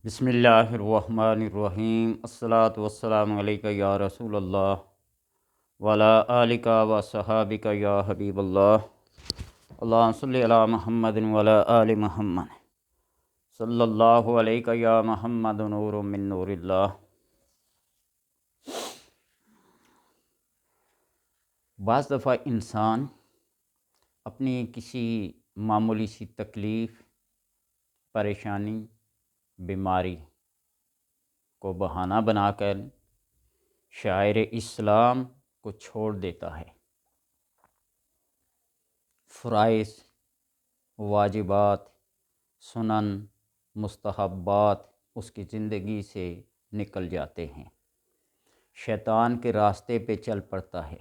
بسم اللہ الرحمن الرحیم الصلاۃ والسلام علیکہ یا رسول اللہ وعلی آلک و صحابک یا حبیب اللہ اللہم صلی علی محمد وعلی آل محمد صلی اللہ علیکہ یا محمد نور من نور اللہ۔ بعض دفعہ انسان اپنی کسی معمولی سی تکلیف، پریشانی، بیماری کو بہانہ بنا کر شاعر اسلام کو چھوڑ دیتا ہے۔ فرائض، واجبات، سنن، مستحبات اس کی زندگی سے نکل جاتے ہیں، شیطان کے راستے پہ چل پڑتا ہے،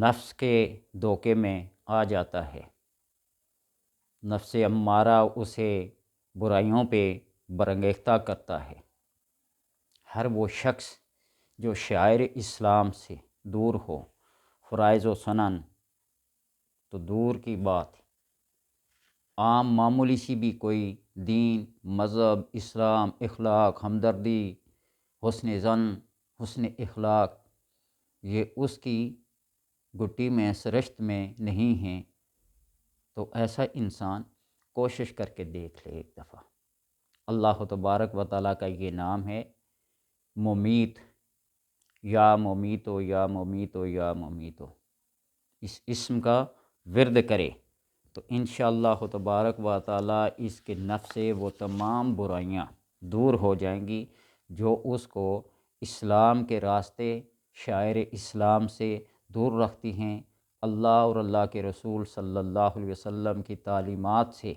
نفس کے دھوکے میں آ جاتا ہے، نفس امارہ اسے برائیوں پہ برانگیختہ کرتا ہے۔ ہر وہ شخص جو شاعر اسلام سے دور ہو، فرائض و سنن تو دور کی بات، عام معمولی سی بھی کوئی دین، مذہب، اسلام، اخلاق، ہمدردی، حسن ظن، حسن اخلاق یہ اس کی گٹی میں، سرشت میں نہیں ہیں، تو ایسا انسان کوشش کر کے دیکھ لے ایک دفعہ۔ اللہ تبارک و تعالیٰ کا یہ نام ہے ممیت، یا ممیتو یا ممیتو یا ممیتو۔ اس اسم کا ورد کرے تو انشاءاللہ تبارک و تعالیٰ اس کے نفس سے وہ تمام برائیاں دور ہو جائیں گی جو اس کو اسلام کے راستے، شاعر اسلام سے دور رکھتی ہیں، اللہ اور اللہ کے رسول صلی اللہ علیہ وسلم کی تعلیمات سے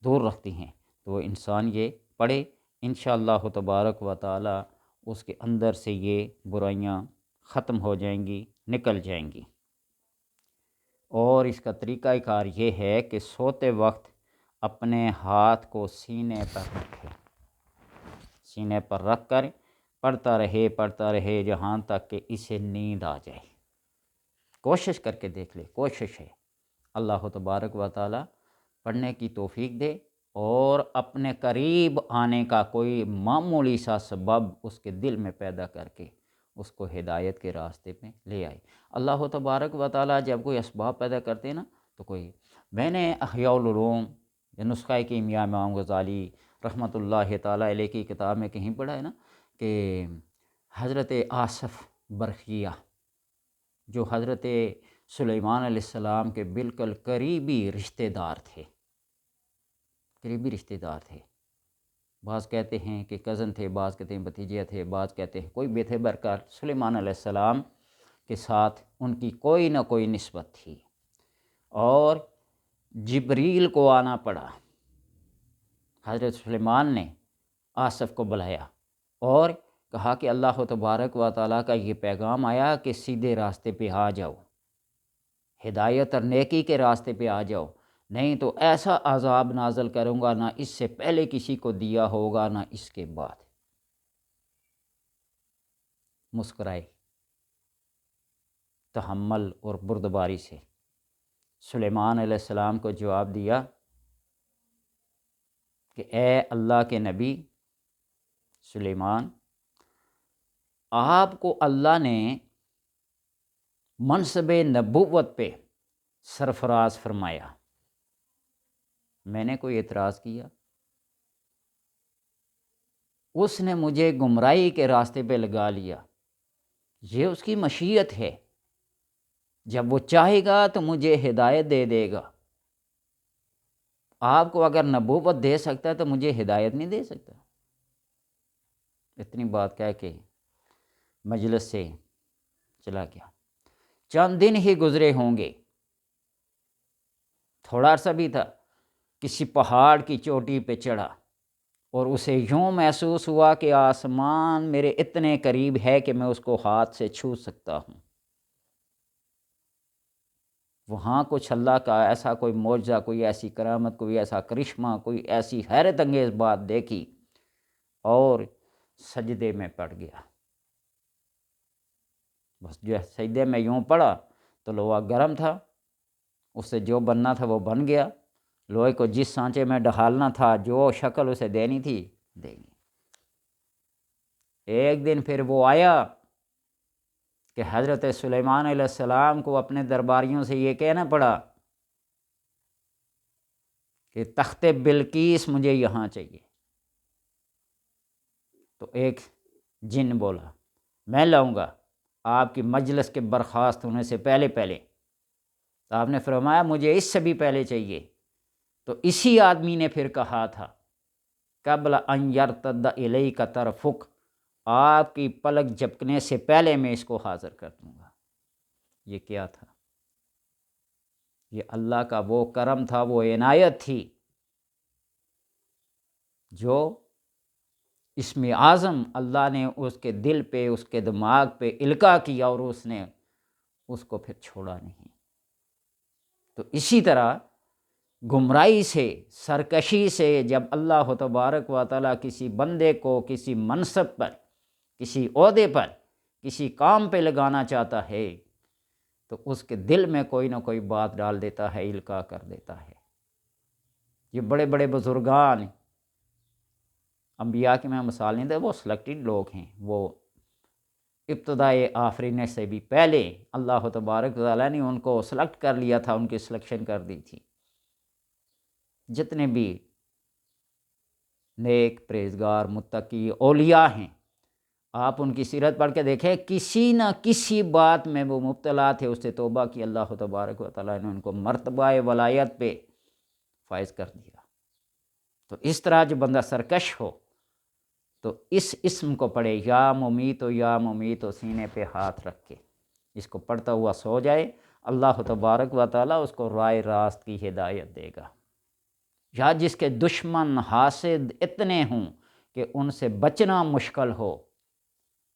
دور رکھتی ہیں۔ تو وہ انسان یہ پڑھے، انشاءاللہ تبارک و تعالیٰ اس کے اندر سے یہ برائیاں ختم ہو جائیں گی، نکل جائیں گی۔ اور اس کا طریقہ کار یہ ہے کہ سوتے وقت اپنے ہاتھ کو سینے پر رکھے، سینے پر رکھ کر پڑھتا رہے جہاں تک کہ اسے نیند آ جائے۔ کوشش کر کے دیکھ لے، کوشش ہے، اللہ تبارک و تعالیٰ پڑھنے کی توفیق دے اور اپنے قریب آنے کا کوئی معمولی سا سبب اس کے دل میں پیدا کر کے اس کو ہدایت کے راستے پہ لے آئے۔ اللہ تبارک و تعالیٰ جب کوئی اسباب پیدا کرتے ہیں نا تو میں نے احیاء العلوم یا نسخہ کیمیا امام غزالی رحمۃ اللہ تعالیٰ علیہ کی کتاب میں کہیں پڑھا ہے نا کہ حضرت آصف برخیہ جو حضرت سلیمان علیہ السلام کے بالکل قریبی رشتہ دار تھے، بعض کہتے ہیں کہ کزن تھے، بعض کہتے ہیں بھتیجے تھے، بعض کہتے ہیں کوئی بھی تھے، برکار سلیمان علیہ السلام کے ساتھ ان کی کوئی نہ کوئی نسبت تھی، اور جبریل کو آنا پڑا۔ حضرت سلیمان نے آصف کو بلایا اور کہا کہ اللہ تبارک و تعالیٰ کا یہ پیغام آیا کہ سیدھے راستے پہ آ جاؤ، ہدایت اور نیکی کے راستے پہ آ جاؤ، نہیں تو ایسا عذاب نازل کروں گا نہ اس سے پہلے کسی کو دیا ہوگا نہ اس کے بعد۔ مسکرائے، تحمل اور بردباری سے سلیمان علیہ السلام کو جواب دیا کہ اے اللہ کے نبی سلیمان، آپ کو اللہ نے منصب نبوت پہ سرفراز فرمایا، میں نے کوئی اعتراض کیا؟ اس نے مجھے گمراہی کے راستے پہ لگا لیا، یہ اس کی مشیت ہے، جب وہ چاہے گا تو مجھے ہدایت دے دے گا۔ آپ کو اگر نبوت دے سکتا ہے تو مجھے ہدایت نہیں دے سکتا؟ اتنی بات کہہ کے مجلس سے چلا گیا۔ چند دن ہی گزرے ہوں گے، تھوڑا عرصہ بھی تھا، کسی پہاڑ کی چوٹی پہ چڑھا اور اسے یوں محسوس ہوا کہ آسمان میرے اتنے قریب ہے کہ میں اس کو ہاتھ سے چھو سکتا ہوں۔ وہاں کچھ اللہ کا ایسا کوئی معجزہ، کوئی ایسی کرامت، کوئی ایسا کرشمہ، کوئی ایسی حیرت انگیز بات دیکھی اور سجدے میں پڑ گیا۔ بس جو سجدے میں یوں پڑا تو لوہا گرم تھا، اس سے جو بننا تھا وہ بن گیا، لوہے کو جس سانچے میں ڈھالنا تھا، جو شکل اسے دینی تھی دے گی۔ ایک دن پھر وہ آیا کہ حضرت سلیمان علیہ السلام کو اپنے درباریوں سے یہ کہنا پڑا کہ تخت بلقیس مجھے یہاں چاہیے۔ تو ایک جن بولا میں لاؤں گا آپ کی مجلس کے برخاست ہونے سے پہلے پہلے۔ تو آپ نے فرمایا مجھے اس سے بھی پہلے چاہیے۔ تو اسی آدمی نے پھر کہا تھا قبل ان یرتد الیک طرفک، آپ کی پلک جھپکنے سے پہلے میں اس کو حاضر کر دوں گا۔ یہ کیا تھا؟ یہ اللہ کا وہ کرم تھا، وہ عنایت تھی جو اسم اعظم اللہ نے اس کے دل پہ، اس کے دماغ پہ القاء کیا، اور اس نے اس کو پھر چھوڑا نہیں۔ تو اسی طرح گمراہی سے، سرکشی سے جب اللہ تبارک و تعالیٰ کسی بندے کو کسی منصب پر، کسی عہدے پر، کسی کام پہ لگانا چاہتا ہے تو اس کے دل میں کوئی نہ کوئی بات ڈال دیتا ہے، القاء کر دیتا ہے۔ یہ بڑے بڑے بزرگان انبیاء کی میں مثال نہیں دے، وہ سلیکٹڈ لوگ ہیں، وہ ابتدائے آفرینے سے بھی پہلے اللہ تبارک و تعالیٰ نے ان کو سلیکٹ کر لیا تھا، ان کی سلیکشن کر دی تھی۔ جتنے بھی نیک، پرہیزگار، متقی اولیاء ہیں، آپ ان کی سیرت پڑھ کے دیکھیں، کسی نہ کسی بات میں وہ مبتلا تھے، اس سے توبہ کی، اللہ تبارک و تعالیٰ نے ان کو مرتبہ ولایت پہ فائز کر دیا۔ تو اس طرح جو بندہ سرکش ہو تو اس اسم کو پڑھے، یا ممیتو یا ممیتو، سینے پہ ہاتھ رکھ کے اس کو پڑھتا ہوا سو جائے، اللہ تبارک و تعالیٰ اس کو رائے راست کی ہدایت دے گا۔ یا جس کے دشمن حاسد اتنے ہوں کہ ان سے بچنا مشکل ہو،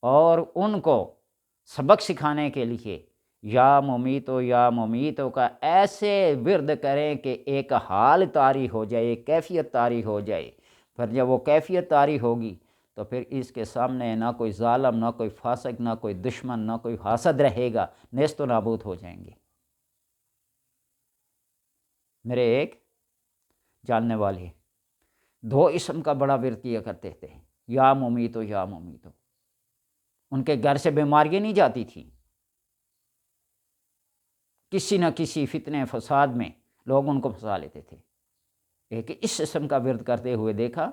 اور ان کو سبق سکھانے کے لیے یا ممیتو کا ایسے ورد کریں کہ ایک حال طاری ہو جائے، ایک کیفیت طاری ہو جائے۔ پھر جب وہ کیفیت طاری ہوگی تو پھر اس کے سامنے نہ کوئی ظالم، نہ کوئی فاسق، نہ کوئی دشمن، نہ کوئی حاسد رہے گا، نیست و نابود ہو جائیں گے۔ میرے ایک جاننے والے 2 اسم کا بڑا ورد کیا کرتے تھے، یا ممیتو یا ممیتو۔ ان کے گھر سے بیماریاں نہیں جاتی تھی، کسی نہ کسی فتنے فساد میں لوگ ان کو پھنسا لیتے تھے۔ ایک اس اسم کا ورد کرتے ہوئے دیکھا،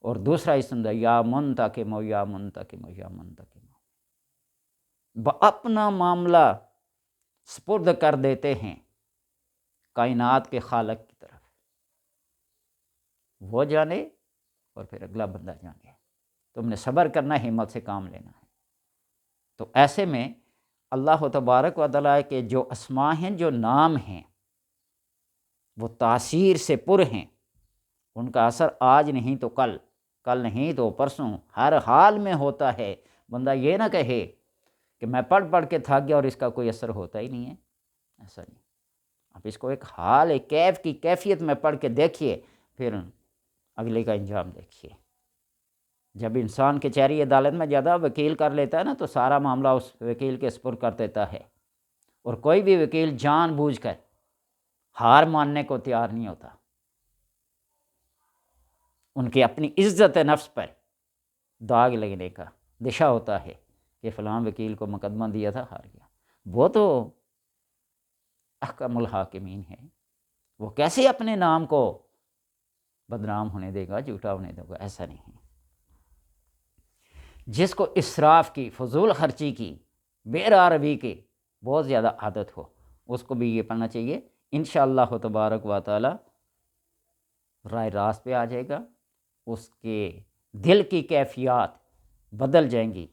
اور دوسرا اسم تھا یا منتقم یا منتقم یا منتقم۔ اپنا معاملہ سپرد کر دیتے ہیں کائنات کے خالق کی طرف، وہ جانے اور پھر اگلا بندہ جانے۔ تم نے صبر کرنا ہے، ہمت سے کام لینا ہے۔ تو ایسے میں اللہ تبارک و تعالیٰ کے جو اسماء ہیں، جو نام ہیں، وہ تاثیر سے پر ہیں۔ ان کا اثر آج نہیں تو کل، کل نہیں تو پرسوں، ہر حال میں ہوتا ہے۔ بندہ یہ نہ کہے کہ میں پڑھ پڑھ کے تھک گیا اور اس کا کوئی اثر ہوتا ہی نہیں ہے، ایسا نہیں۔ آپ اس کو ایک حال، ایک کیف کی کیفیت میں پڑھ کے دیکھیے، پھر اگلے کا انجام دیکھیے۔ جب انسان کچہری عدالت میں زیادہ وکیل کر لیتا ہے نا، تو سارا معاملہ اس وکیل کے سپرد کر دیتا ہے، اور کوئی بھی وکیل جان بوجھ کر ہار ماننے کو تیار نہیں ہوتا۔ ان کی اپنی عزت نفس پر داغ لگنے کا دشا ہوتا ہے کہ فلاں وکیل کو مقدمہ دیا تھا، ہار گیا۔ وہ تو احکم الحاکمین ہے، وہ کیسے اپنے نام کو بدنام ہونے دے گا، جھوٹا ہونے دے گا؟ ایسا نہیں ہے۔ جس کو اسراف کی، فضول خرچی کی، بے راہ روی کی بہت زیادہ عادت ہو، اس کو بھی یہ پڑھنا چاہیے۔ انشاءاللہ تبارک و تعالی رائے راست پہ آ جائے گا، اس کے دل کی کیفیات بدل جائیں گی،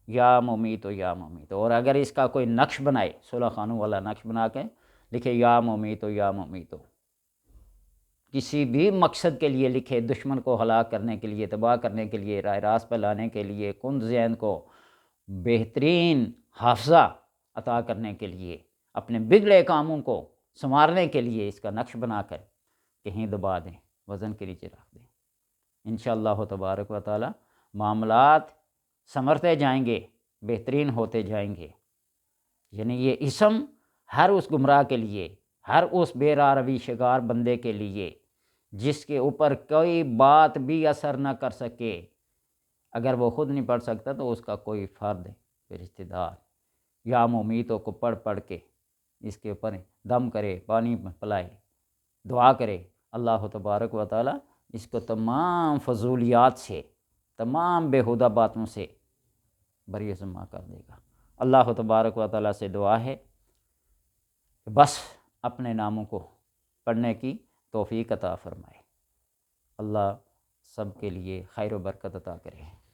یا ممیتو یا ممیتو۔ اور اگر اس کا کوئی نقش بنائے، صلح خانوں والا نقش بنا کے لکھے یا ممیتو یا ممیتو، کسی بھی مقصد کے لیے لکھے، دشمن کو ہلاک کرنے کے لیے، تباہ کرنے کے لیے، رائے راست پہ لانے کے لیے، کند ذہن کو بہترین حافظہ عطا کرنے کے لیے، اپنے بگڑے کاموں کو سنوارنے کے لیے اس کا نقش بنا کر کہیں دبا دیں، وزن کے نیچے رکھ دیں۔ انشاءاللہ تبارک و تعالی معاملات سنورتے جائیں گے، بہترین ہوتے جائیں گے۔ یعنی یہ اسم ہر اس گمراہ کے لیے، ہر اس بے راہ روی شکار بندے کے لیے جس کے اوپر کوئی بات بھی اثر نہ کر سکے، اگر وہ خود نہیں پڑھ سکتا تو اس کا کوئی فرد رشتہ دار یا امیتوں کو پڑھ پڑھ کے اس کے اوپر دم کرے، پانی پلائے، دعا کرے، اللہ تبارک و تعالیٰ اس کو تمام فضولیات سے، تمام بیہودہ باتوں سے بری ذمہ کر دے گا۔ اللہ تبارک و تعالیٰ سے دعا ہے کہ بس اپنے ناموں کو پڑھنے کی توفیق عطا فرمائے۔ اللہ سب کے لیے خیر و برکت عطا کرے۔